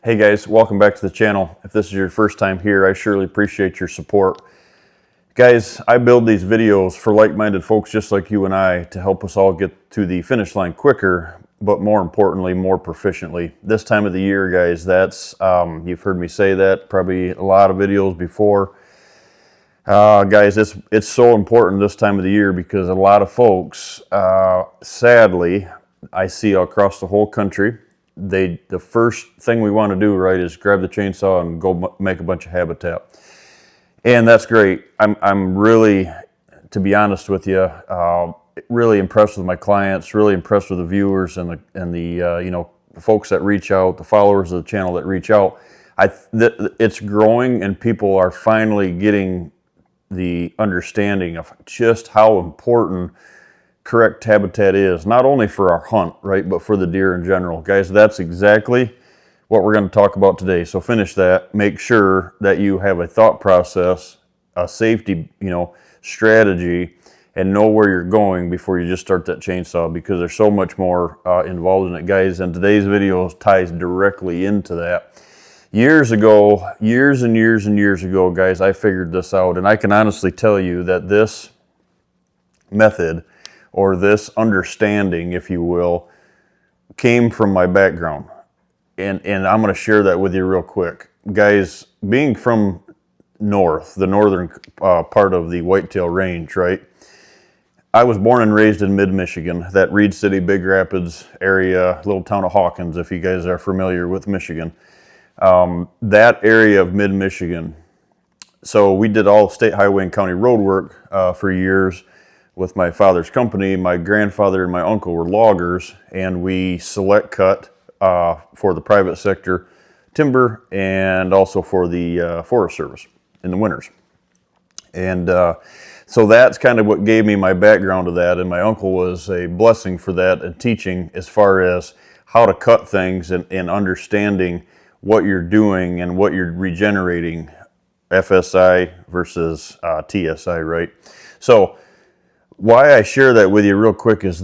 Hey guys, welcome back to the channel. If this is your first time here, I surely appreciate your support. Guys, I build these videos for like-minded folks just like you and I to help us all get to the finish line quicker, but more importantly, more proficiently. This time of the year, guys, you've heard me say that probably a lot of videos before. Guys, it's so important this time of the year because a lot of folks, sadly, I see across the whole country, the first thing we want to do, right, is grab the chainsaw and go make a bunch of habitat. And that's great. I'm really, to be honest with you, really impressed with my clients, really impressed with the viewers and the folks that reach out, the followers of the channel that reach out. It's growing and people are finally getting the understanding of just how important correct habitat is, not only for our hunt, right, but for the deer in general. Guys, that's exactly what we're going to talk about today. So finish that. Make sure that you have a thought process, a safety, strategy, and know where you're going before you just start that chainsaw, because there's so much more involved in it, guys. And today's video ties directly into that. Years ago, years and years ago, guys, I figured this out, and I can honestly tell you that this method, or this understanding, if you will, came from my background. And I'm going to share that with you real quick. Guys, being from the northern part of the Whitetail range, right? I was born and raised in mid-Michigan, that Reed City, Big Rapids area, little town of Hawkins, if you guys are familiar with Michigan. That area of mid-Michigan. So we did all state highway and county road work for years with my father's company. My grandfather and my uncle were loggers, and we select cut for the private sector timber and also for the Forest Service in the winters. And so that's kind of what gave me my background to that, and my uncle was a blessing for that and teaching as far as how to cut things and understanding what you're doing and what you're regenerating, FSI versus TSI, right? So why I share that with you real quick is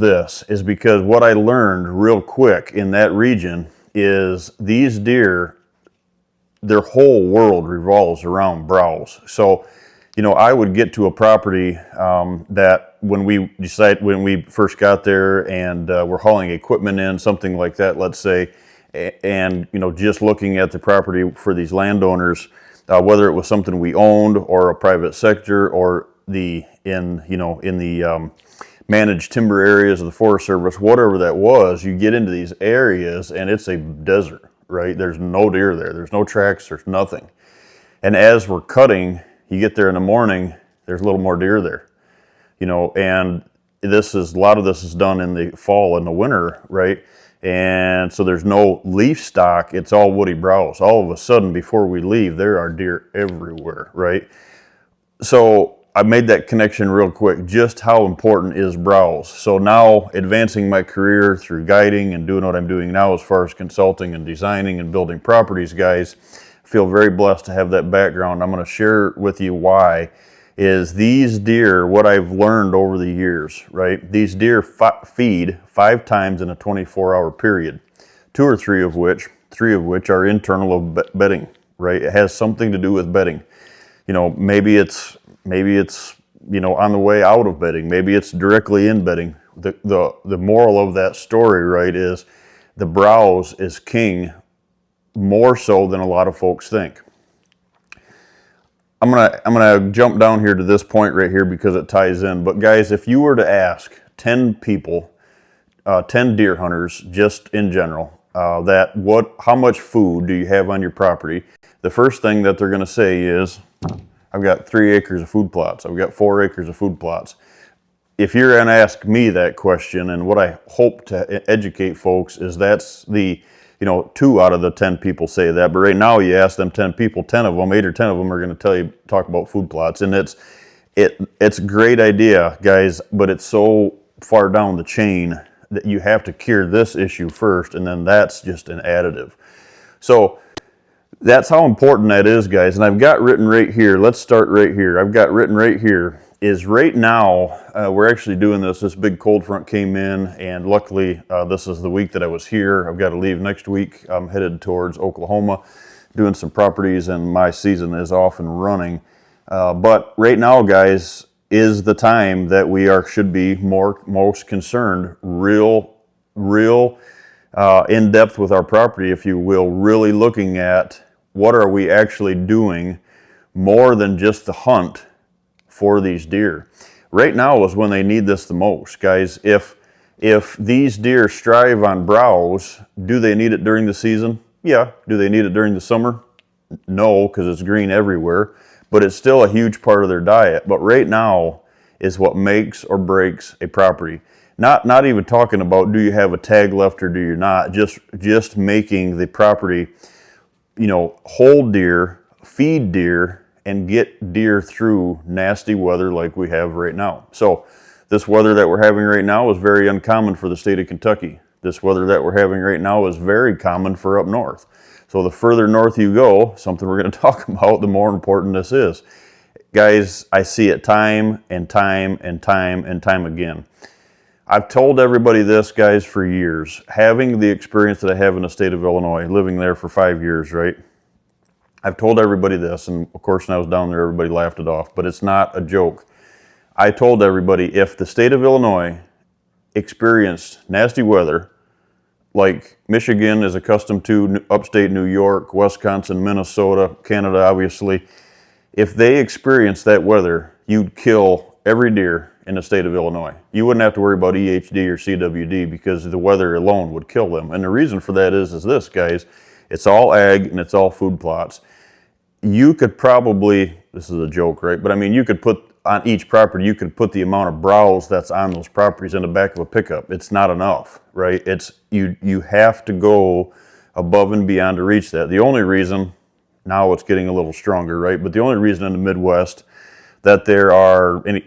because what I learned real quick in that region is these deer, their whole world revolves around browse. So, I would get to a property that when we first got there and we're hauling equipment in, something like that, let's say, and just looking at the property for these landowners, whether it was something we owned or a private sector or in the managed timber areas of the Forest Service, whatever that was, you get into these areas and it's a desert, right? There's no deer there. There's no tracks. There's nothing. And as we're cutting, you get there in the morning, there's a little more deer there, and a lot of this is done in the fall and the winter, right? And so there's no leaf stock. It's all woody browse. All of a sudden, before we leave, there are deer everywhere, right? So I made that connection real quick, just how important is browse. So now, advancing my career through guiding and doing what I'm doing now as far as consulting and designing and building properties, guys, I feel very blessed to have that background. I'm going to share with you why is these deer, what I've learned over the years, right? These deer feed 5 times in a 24-hour period, 2 or 3 of which are internal of bedding, right? It has something to do with bedding. Maybe it's on the way out of bedding. Maybe it's directly in bedding. The moral of that story, right, is the browse is king, more so than a lot of folks think. I'm gonna jump down here to this point right here because it ties in. But guys, if you were to ask 10 people, 10 deer hunters, just in general, how much food do you have on your property? The first thing that they're going to say is, I've got 3 acres of food plots. I've got 4 acres of food plots. If you're going to ask me that question, and what I hope to educate folks is that's 2 out of the 10 people say that. But right now, you ask them 10 people, 8 or 10 of them are going to talk about food plots. And it's a great idea, guys, but it's so far down the chain that you have to cure this issue first, and then that's just an additive. So that's how important that is, guys. And I've got written right here, let's start right here. I've got written right here, is right now, we're actually doing this big cold front came in, and luckily this is the week that I was here. I've got to leave next week. I'm headed towards Oklahoma, doing some properties, and my season is off and running. But right now, guys, is the time that we should be most concerned, real in depth with our property, if you will, really looking at what are we actually doing more than just the hunt for these deer. Right now is when they need this the most, guys. If these deer strive on browse, do they need it during the season? Yeah. Do they need it during the summer? No, because it's green everywhere, but it's still a huge part of their diet. But right now is what makes or breaks a property. Not even talking about do you have a tag left or do you not, just making the property, hold deer, feed deer, and get deer through nasty weather like we have right now. So this weather that we're having right now is very uncommon for the state of Kentucky. This weather that we're having right now is very common for up north. So the further north you go, something we're going to talk about, the more important this is. Guys, I see it time and time and time and time again. I've told everybody this, guys, for years. Having the experience that I have in the state of Illinois, living there for 5 years, right? I've told everybody this, and of course when I was down there, everybody laughed it off, but it's not a joke. I told everybody, if the state of Illinois experienced nasty weather, like Michigan is accustomed to, upstate New York, Wisconsin, Minnesota, Canada, obviously, if they experienced that weather, you'd kill every deer in the state of Illinois. You wouldn't have to worry about EHD or CWD because the weather alone would kill them. And the reason for that is this, guys, it's all ag and it's all food plots. You could probably, this is a joke, right? But I mean, you could put on each property, you could put the amount of browse that's on those properties in the back of a pickup. It's not enough, right? It's you have to go above and beyond to reach that. The only reason, now it's getting a little stronger, right? But the only reason in the Midwest that there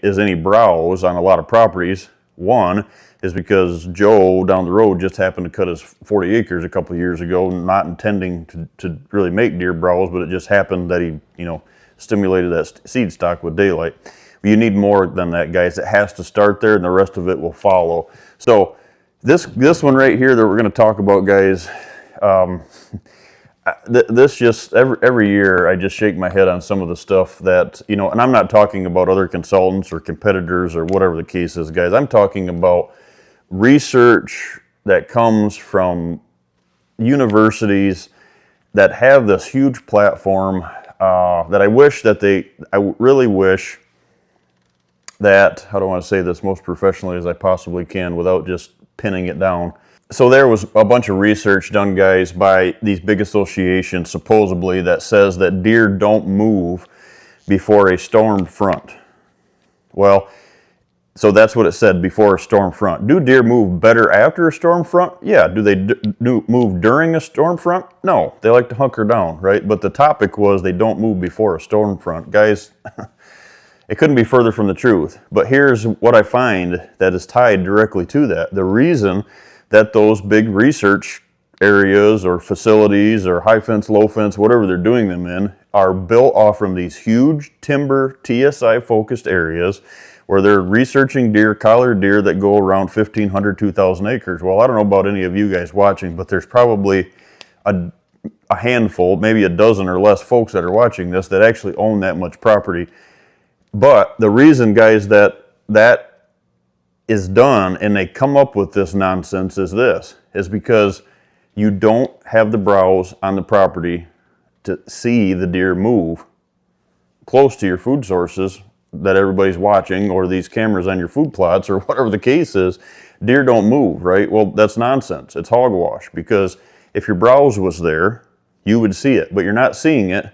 is any browse on a lot of properties, one, is because Joe down the road just happened to cut his 40 acres a couple of years ago, not intending to really make deer browse, but it just happened that he, stimulated that seed stock with daylight. You need more than that, guys. It has to start there, and the rest of it will follow. So this one right here that we're going to talk about, guys, this just every year I just shake my head on some of the stuff that, and I'm not talking about other consultants or competitors or whatever the case is, guys. I'm talking about research that comes from universities that have this huge platform that I really wish that, how do I want to say this most professionally as I possibly can without just pinning it down. So there was a bunch of research done, guys, by these big associations, supposedly, that says that deer don't move before a storm front. Well, so that's what it said, before a storm front. Do deer move better after a storm front? Yeah. Do they move during a storm front? No. They like to hunker down, right? But the topic was they don't move before a storm front. Guys, it couldn't be further from the truth. But here's what I find that is tied directly to that. The reason that those big research areas or facilities or high fence, low fence, whatever they're doing them in, are built off from these huge timber TSI focused areas where they're researching deer, collared deer that go around 1,500, 2,000 acres. Well, I don't know about any of you guys watching, but there's probably a handful, maybe a dozen or less folks that are watching this that actually own that much property. But the reason, guys, that is done and they come up with this nonsense is because you don't have the browse on the property to see the deer move close to your food sources that everybody's watching, or these cameras on your food plots, or whatever the case is. Deer don't move, right? Well, that's nonsense. It's hogwash, because if your browse was there, you would see it, but you're not seeing it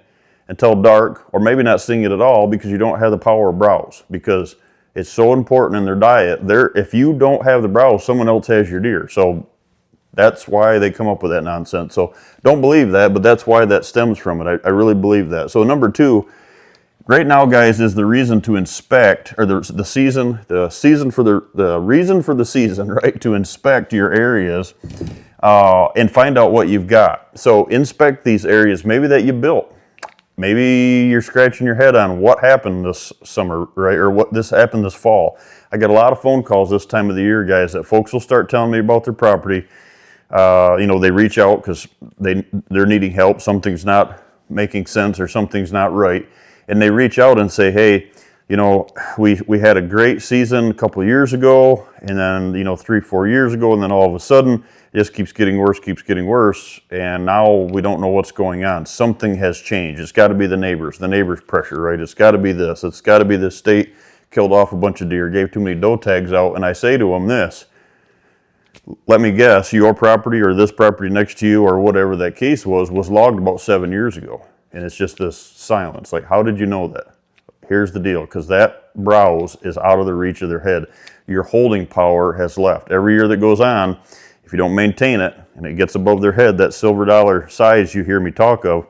until dark, or maybe not seeing it at all because you don't have the power of browse, because it's so important in their diet. If you don't have the browse, someone else has your deer. So that's why they come up with that nonsense. So don't believe that, but that's why that stems from it. I really believe that. So number two, right now, guys, is the reason to inspect, or the reason for the season, right? To inspect your areas and find out what you've got. So inspect these areas, maybe that you built. Maybe you're scratching your head on what happened this summer, right? Or what this happened this fall. I get a lot of phone calls this time of the year, guys, that folks will start telling me about their property. You know, they reach out because they're needing help. Something's not making sense or something's not right. And they reach out and say, hey, you know, we had a great season a couple of years ago, and then, you know, 3-4 years ago, and then all of a sudden it just keeps getting worse, and now we don't know what's going on. Something has changed. It's got to be the neighbors pressure, right? It's got to be this. It's got to be the state killed off a bunch of deer, gave too many doe tags out. And I say to them this, let me guess, your property or this property next to you or whatever that case was logged about 7 years ago. And it's just this silence. Like, how did you know that? Here's the deal, because that browse is out of the reach of their head. Your holding power has left. Every year that goes on, if you don't maintain it and it gets above their head, that silver dollar size you hear me talk of,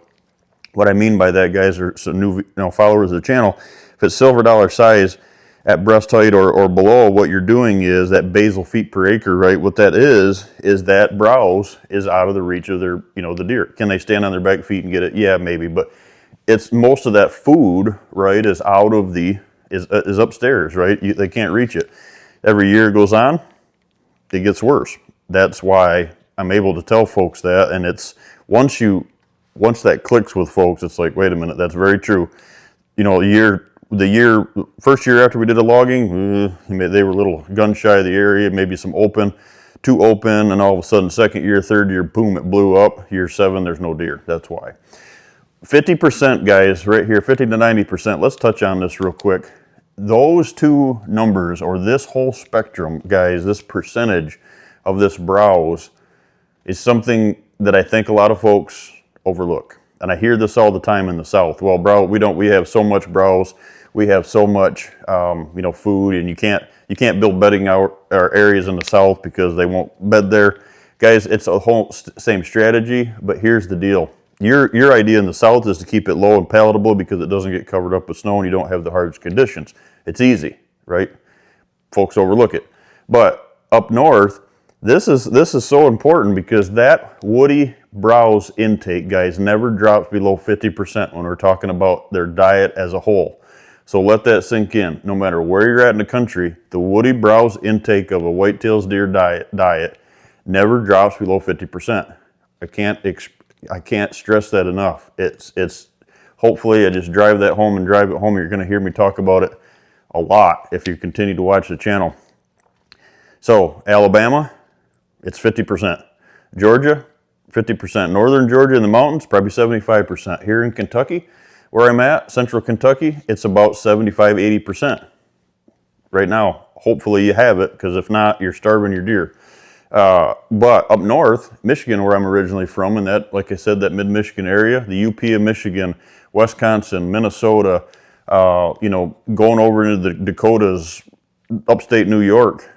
what I mean by that, guys, are some new followers of the channel. If it's silver dollar size at breast height or below, what you're doing is that basal feet per acre, right? What that is that browse is out of the reach of their, the deer. Can they stand on their back feet and get it? Yeah, maybe, but it's most of that food, right, is out of is upstairs, right? They can't reach it. Every year it goes on, it gets worse. That's why I'm able to tell folks that, and it's once that clicks with folks, it's like, wait a minute, that's very true. You know, first year after we did the logging, they were a little gun shy of the area, maybe too open, and all of a sudden, second year, third year, boom, it blew up. Year 7, there's no deer. That's why. 50%, guys, right here, 50 to 90%. Let's touch on this real quick. Those two numbers, or this whole spectrum, guys, this percentage of this browse is something that I think a lot of folks overlook. And I hear this all the time in the South. Well, we have so much browse, we have so much, food, and you can't build bedding areas in the South because they won't bed there. Guys, it's a whole same strategy, but here's the deal. Your idea in the South is to keep it low and palatable because it doesn't get covered up with snow and you don't have the harsh conditions. It's easy, right? Folks overlook it. But up north, this is so important because that woody browse intake, guys, never drops below 50% when we're talking about their diet as a whole. So let that sink in. No matter where you're at in the country, the woody browse intake of a whitetails deer diet never drops below 50%. I can't stress that enough. It's hopefully I just drive it home. You're going to hear me talk about it a lot if you continue to watch the channel. So Alabama, it's 50%. Georgia, 50%. Northern Georgia in the mountains, probably 75%. Here in Kentucky, where I'm at, central Kentucky, it's about 75-80%. Right now, hopefully you have it, because if not, you're starving your deer. But up north, Michigan, where I'm originally from, and that, like I said, that mid-Michigan area, the UP of Michigan, Wisconsin, Minnesota, going over into the Dakotas, upstate New York,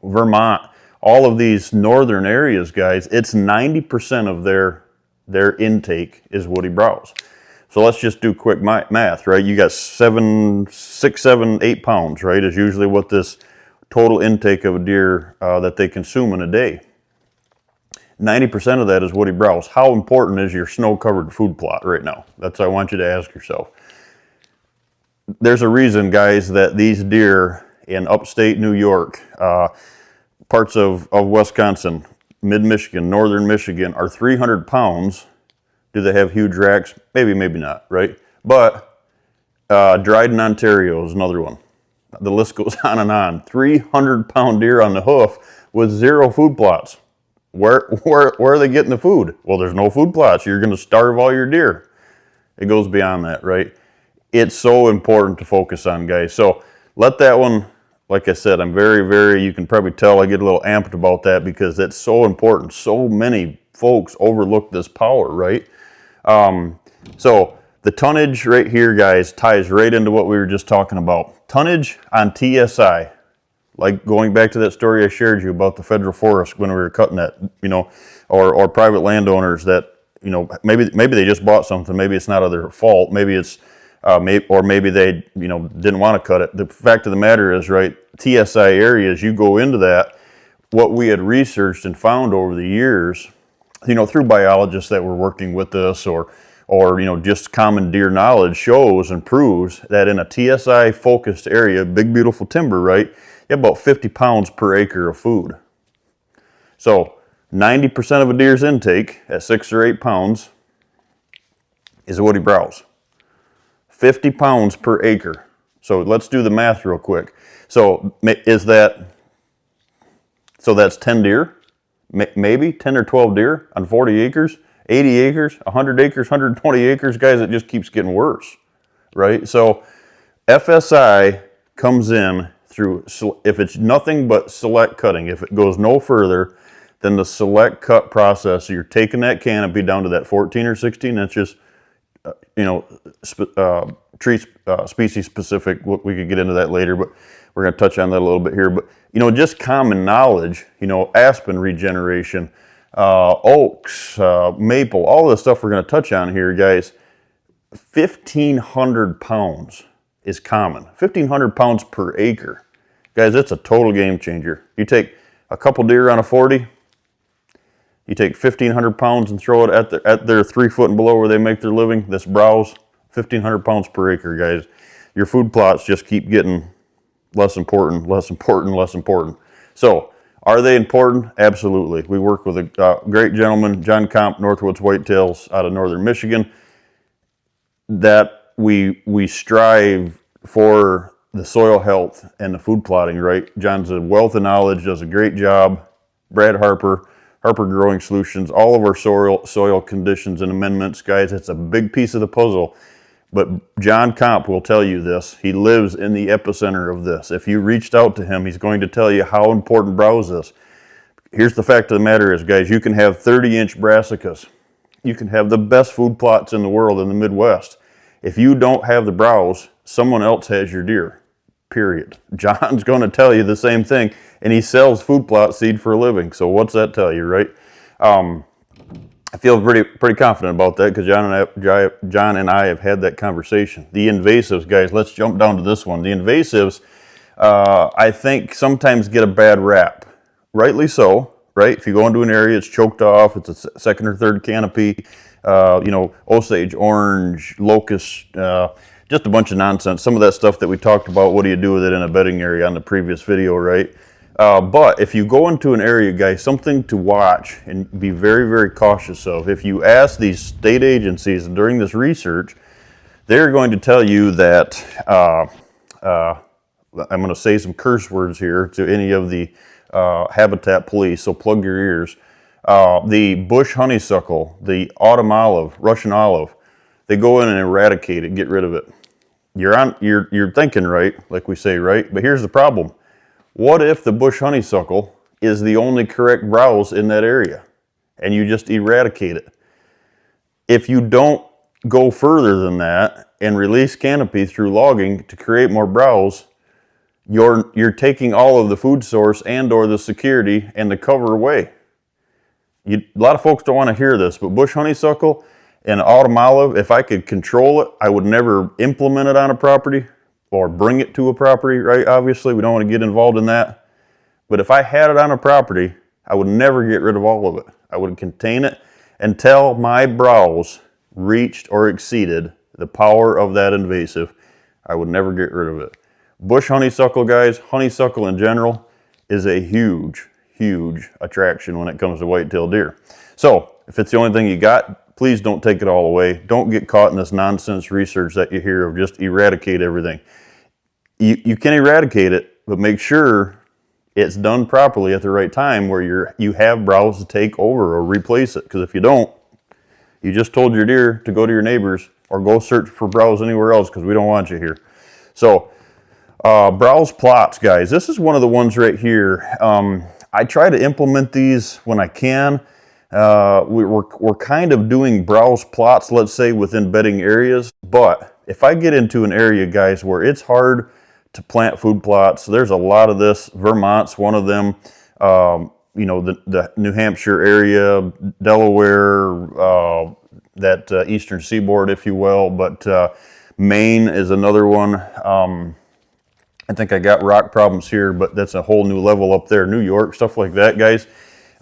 Vermont, all of these northern areas, guys, it's 90% of their intake is woody browse. So let's just do quick math, right? You got 6, 7, 8 pounds, right, is usually what this total intake of a deer that they consume in a day. 90% of that is woody browse. How important is your snow-covered food plot right now? That's what I want you to ask yourself. There's a reason, guys, that these deer in upstate New York, parts of Wisconsin, mid-Michigan, northern Michigan are 300 pounds. Do they have huge racks? Maybe, maybe not, right? But Dryden, Ontario is another one. The list goes on and on. 300-pound deer on the hoof with 0 food plots. Where are they getting the food? Well, there's no food plots. You're going to starve all your deer. It goes beyond that, right? It's so important to focus on, guys. So let that one, like I said, I'm very, you can probably tell I get a little amped about that because that's so important. So many folks overlook this power, right? So the tonnage right here, guys, ties right into what we were just talking about. Tonnage on TSI, like going back to that story I shared you about the federal forest when we were cutting that, or private landowners that, maybe they just bought something. Maybe it's not their fault. Maybe it's, maybe they, didn't want to cut it. The fact of the matter is, right, TSI areas, you go into that, what we had researched and found over the years, through biologists that were working with us or or, you know, just common deer knowledge shows and proves that in a TSI focused area, big beautiful timber, right, you have about 50 pounds per acre of food. So 90% of a deer's intake at 6 or 8 pounds is a woody browse. 50 pounds per acre. So let's do the math real quick. So that's 10 deer, maybe 10 or 12 deer on 40 acres, 80 acres, 100 acres, 120 acres, guys, it just keeps getting worse, right? So FSI comes in through, if it's nothing but select cutting, if it goes no further than the select cut process, so you're taking that canopy down to that 14 or 16 inches, you know, tree species specific. We could get into that later, but we're going to touch on that a little bit here. But, you know, just common knowledge, you know, aspen regeneration, oaks, maple, all the stuff we're going to touch on here, guys. 1,500 pounds is common. 1,500 pounds per acre. Guys, it's a total game changer. You take a couple deer on a 40, you take 1,500 pounds and throw it at their 3 foot and below where they make their living, this browse, 1,500 pounds per acre, guys. Your food plots just keep getting less important, less important, less important. So, are they important? Absolutely. We work with a great gentleman, John Comp, Northwoods Whitetails out of northern Michigan, that we strive for the soil health and the food plotting, right? John's a wealth of knowledge, does a great job. Brad Harper Growing Solutions, all of our soil conditions and amendments, guys. It's a big piece of the puzzle. But John Comp will tell you this. He lives in the epicenter of this. If you reached out to him, he's going to tell you how important browse is. Here's the fact of the matter is, guys, you can have 30-inch brassicas. You can have the best food plots in the world in the Midwest. If you don't have the browse, someone else has your deer, period. John's going to tell you the same thing, and he sells food plot seed for a living. So what's that tell you, right? I feel pretty confident about that because John and I have had that conversation. The invasives, guys, let's jump down to this one. The invasives, I think, sometimes get a bad rap. Rightly so, right? If you go into an area, it's choked off, it's a second or third canopy, you know, Osage, orange, locust, just a bunch of nonsense. Some of that stuff that we talked about, what do you do with it in a bedding area on the previous video, right? But if you go into an area, guys, something to watch and be very, very cautious of. If you ask these state agencies during this research, they're going to tell you that, I'm going to say some curse words here to any of the habitat police, so plug your ears. The bush honeysuckle, the autumn olive, Russian olive, they go in and eradicate it, get rid of it. You're thinking right, like we say, right? But here's the problem. What if the bush honeysuckle is the only correct browse in that area and you just eradicate it? If you don't go further than that and release canopy through logging to create more browse, you're taking all of the food source and or the security and the cover away. A lot of folks don't want to hear this, but bush honeysuckle and autumn olive, if I could control it, I would never implement it on a property or bring it to a property, right? Obviously, we don't want to get involved in that. But if I had it on a property, I would never get rid of all of it. I would contain it until my browse reached or exceeded the power of that invasive. I would never get rid of it. Bush honeysuckle, guys, honeysuckle in general is a huge, huge attraction when it comes to whitetail deer. So if it's the only thing you got, please don't take it all away. Don't get caught in this nonsense research that you hear of just eradicate everything. You can eradicate it, but make sure it's done properly at the right time where you have browse to take over or replace it. Because if you don't, you just told your deer to go to your neighbors or go search for browse anywhere else because we don't want you here. So browse plots, guys. This is one of the ones right here. I try to implement these when I can. We're kind of doing browse plots, let's say, within bedding areas. But if I get into an area, guys, where it's hard to plant food plots, there's a lot of this. Vermont's one of them. You know, the New Hampshire area, Delaware, that eastern seaboard, if you will. But Maine is another one. I think I got rock problems here, but that's a whole new level up there. New York, stuff like that, guys.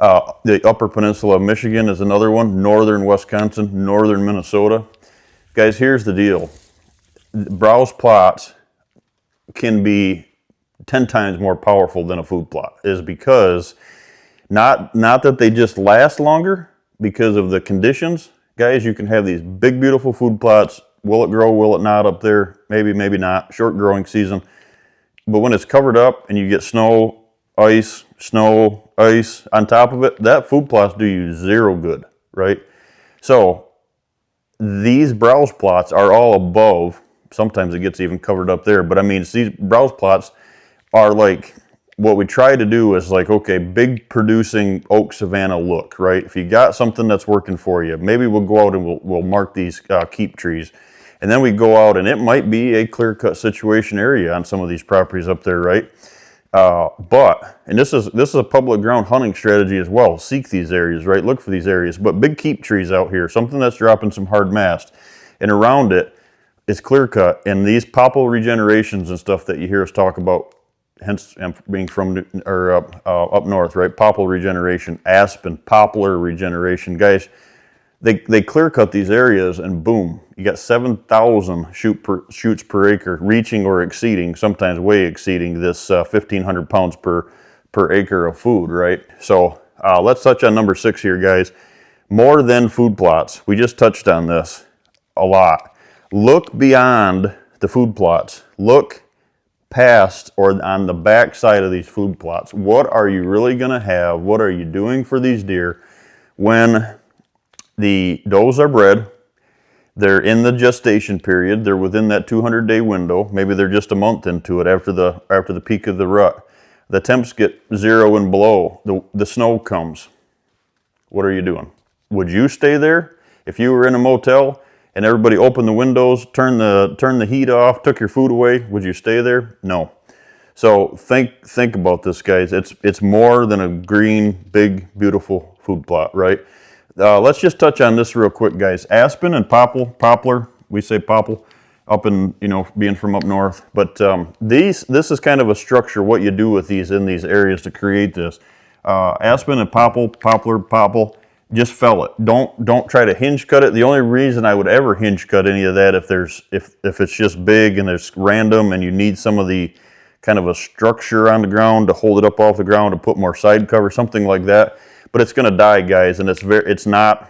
The Upper Peninsula of Michigan is another one. Northern Wisconsin, northern Minnesota. Guys, here's the deal. Browse plots can be 10 times more powerful than a food plot, is because not that they just last longer because of the conditions. Guys, you can have these big, beautiful food plots. Will it grow? Will it not up there? Maybe, maybe not. Short growing season. But when it's covered up and you get snow, ice on top of it, that food plots do you zero good, right? So these browse plots are all above. Sometimes it gets even covered up there. But I mean, these browse plots are like, what we try to do is like, okay, big producing oak savanna look, right? If you got something that's working for you, maybe we'll go out and we'll mark these keep trees. And then we go out and it might be a clear-cut situation area on some of these properties up there, right? And this is a public ground hunting strategy as well. Seek these areas, right? Look for these areas. But big keep trees out here, something that's dropping some hard mast, and around it is clear-cut. And these poplar regenerations and stuff that you hear us talk about, hence being from up north, right? Poplar regeneration, aspen, poplar regeneration, guys. They clear cut these areas and boom, you got 7,000 shoots per acre, reaching or exceeding, sometimes way exceeding this 1,500 pounds per acre of food, right? So let's touch on number 6 here, guys. More than food plots. We just touched on this a lot. Look beyond the food plots. Look past or on the back side of these food plots. What are you really going to have? What are you doing for these deer when the does are bred? They're in the gestation period. They're within that 200-day window. Maybe they're just a month into it after the peak of the rut. The temps get 0 and below. The snow comes. What are you doing? Would you stay there if you were in a motel and everybody opened the windows, turned the heat off, took your food away? Would you stay there? No. So think about this, guys. It's more than a green, big, beautiful food plot, right? Let's just touch on this real quick, guys. Aspen and poplar, we say poplar, up in, being from up north. But this is kind of a structure, what you do with these in these areas to create this. Aspen and poplar, just fell it. Don't try to hinge cut it. The only reason I would ever hinge cut any of that if it's just big and it's random and you need some of the kind of a structure on the ground to hold it up off the ground to put more side cover, something like that. But it's going to die, guys, and it's not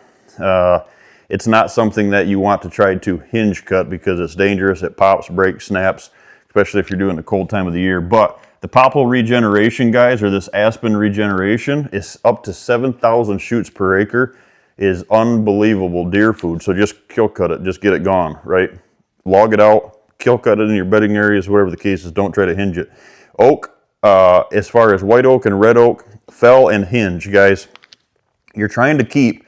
something that you want to try to hinge cut because it's dangerous. It pops, breaks, snaps, especially if you're doing the cold time of the year. But the poplar regeneration, guys, or this aspen regeneration, is up to 7,000 shoots per acre. Is unbelievable deer food. So just kill cut it, just get it gone, right? Log it out, kill cut it in your bedding areas, whatever the case is. Don't try to hinge it. Oak, as far as white oak and red oak, fell and hinge, guys. You're trying to keep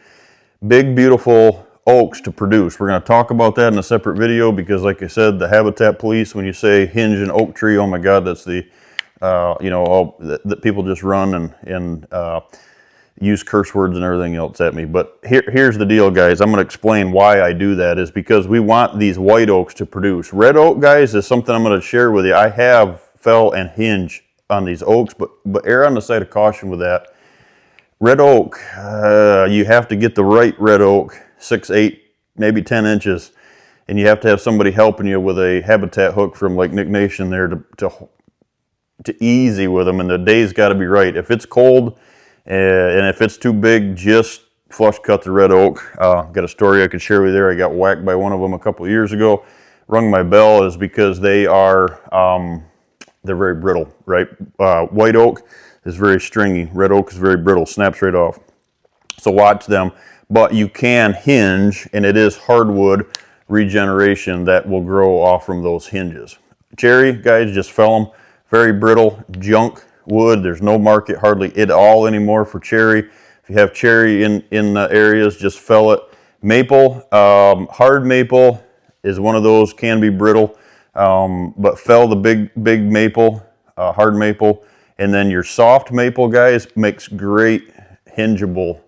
big, beautiful oaks to produce. We're going to talk about that in a separate video because, like I said, the habitat police, when you say hinge an oak tree, oh my God, that's the, that people just run and use curse words and everything else at me. But here's the deal, guys. I'm going to explain why I do that is because we want these white oaks to produce. Red oak, guys, is something I'm going to share with you. I have fell and hinge on these oaks, but err on the side of caution with that. Red oak, you have to get the right red oak, 6, 8, maybe 10 inches, and you have to have somebody helping you with a habitat hook from like Nick Nation there to easy with them, and the day's got to be right. If it's cold and if it's too big, just flush cut the red oak. Got a story I could share with you there. I got whacked by one of them a couple of years ago. Rung my bell is because they are they're very brittle, right? White oak is very stringy. Red oak is very brittle, snaps right off. So watch them. But you can hinge, and it is hardwood regeneration that will grow off from those hinges. Cherry, guys, just fell them. Very brittle, junk wood. There's no market hardly at all anymore for cherry. If you have cherry in areas, just fell it. Maple, hard maple is one of those, can be brittle. But fell the big maple, hard maple, and then your soft maple, guys, makes great hingeable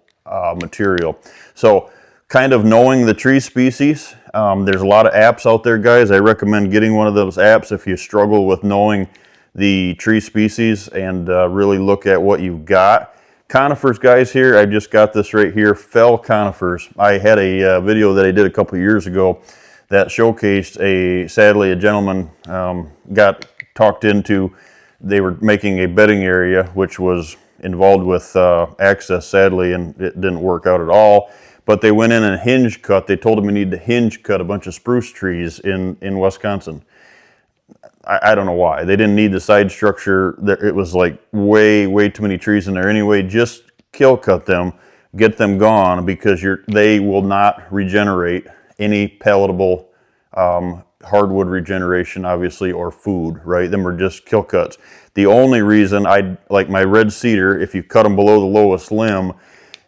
material. So kind of knowing the tree species, there's a lot of apps out there, guys. I recommend getting one of those apps if you struggle with knowing the tree species and really look at what you've got. Conifers, guys, here, I just got this right here, fell conifers. I had a video that I did a couple years ago that showcased sadly a gentleman got talked into, they were making a bedding area, which was involved with access, sadly, and it didn't work out at all. But they went in and hinge cut. They told him he needed to hinge cut a bunch of spruce trees in Wisconsin. I don't know why. They didn't need the side structure. It was like way too many trees in there anyway. Just kill cut them, get them gone, because they will not regenerate any palatable hardwood regeneration, obviously, or food, right? Them are just kill cuts. The only reason like my red cedar, if you cut them below the lowest limb,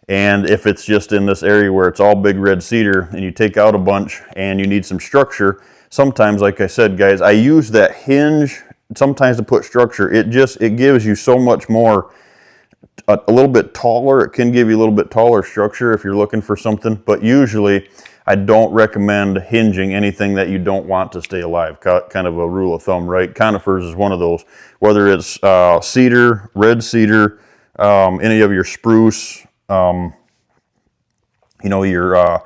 and if it's just in this area where it's all big red cedar and you take out a bunch and you need some structure, sometimes, like I said, guys, I use that hinge sometimes to put structure. It gives you so much more, a little bit taller. It can give you a little bit taller structure if you're looking for something, but usually I don't recommend hinging anything that you don't want to stay alive. Kind of a rule of thumb, right? Conifers is one of those. Whether it's cedar, red cedar, any of your spruce, you know,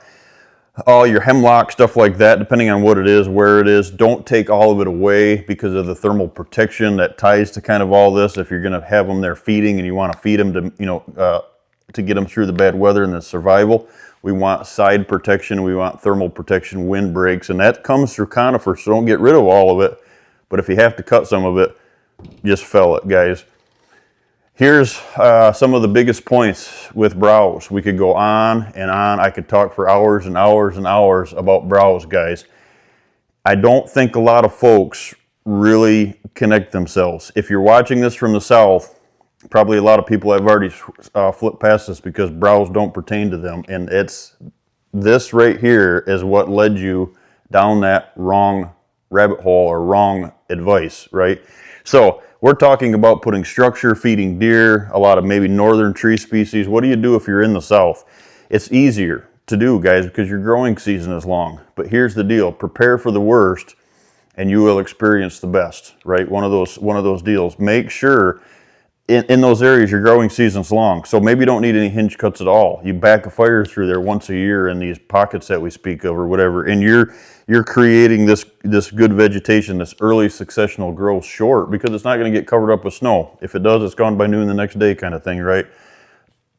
all your hemlock, stuff like that, depending on what it is, where it is. Don't take all of it away because of the thermal protection that ties to kind of all this. If you're going to have them there feeding and you want to feed them to, you know, to get them through the bad weather and the survival, we want side protection, we want thermal protection, wind breaks, and that comes through conifers, so don't get rid of all of it. But if you have to cut some of it, just fell it, guys. Here's some of the biggest points with browse. We could go on and on. I could talk for hours and hours and hours about browse, guys. I don't think a lot of folks really connect themselves. If you're watching this from the south, probably a lot of people have already flipped past this because browse don't pertain to them. And it's this right here is what led you down that wrong rabbit hole or wrong advice, right? So we're talking about putting structure, feeding deer, a lot of maybe northern tree species. What do you do if you're in the south? It's easier to do, guys, because your growing season is long. But here's the deal: prepare for the worst and you will experience the best, right? One of those deals. Make sure in those areas your growing season's long. So maybe you don't need any hinge cuts at all. You back a fire through there once a year in these pockets that we speak of or whatever, and you're creating this good vegetation, this early successional growth short, because it's not going to get covered up with snow. If it does, it's gone by noon the next day kind of thing, right?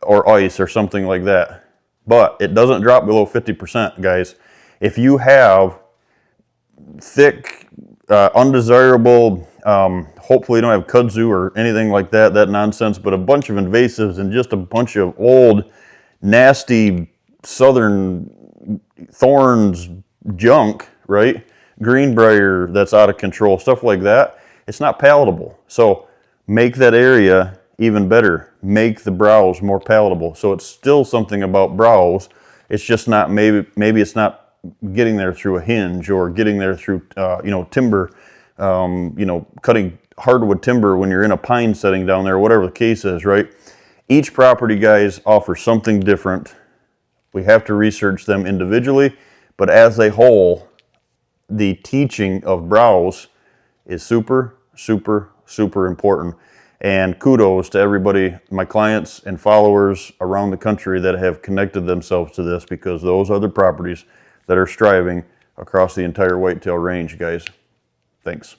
Or ice or something like that. But it doesn't drop below 50%, guys. If you have thick, undesirable, hopefully you don't have kudzu or anything like that nonsense, but a bunch of invasives and just a bunch of old, nasty southern thorns junk, right? Greenbrier that's out of control, stuff like that. It's not palatable. So make that area even better. Make the browse more palatable. So it's still something about browse. It's just not, maybe it's not getting there through a hinge or getting there through, you know, timber, you know, cutting hardwood timber when you're in a pine setting down there, whatever the case is, right? Each property, guys, offers something different. We have to research them individually, but as a whole, the teaching of browse is super, super, super important. And kudos to everybody, my clients and followers around the country that have connected themselves to this, because those are the properties that are striving across the entire whitetail range, guys. Thanks.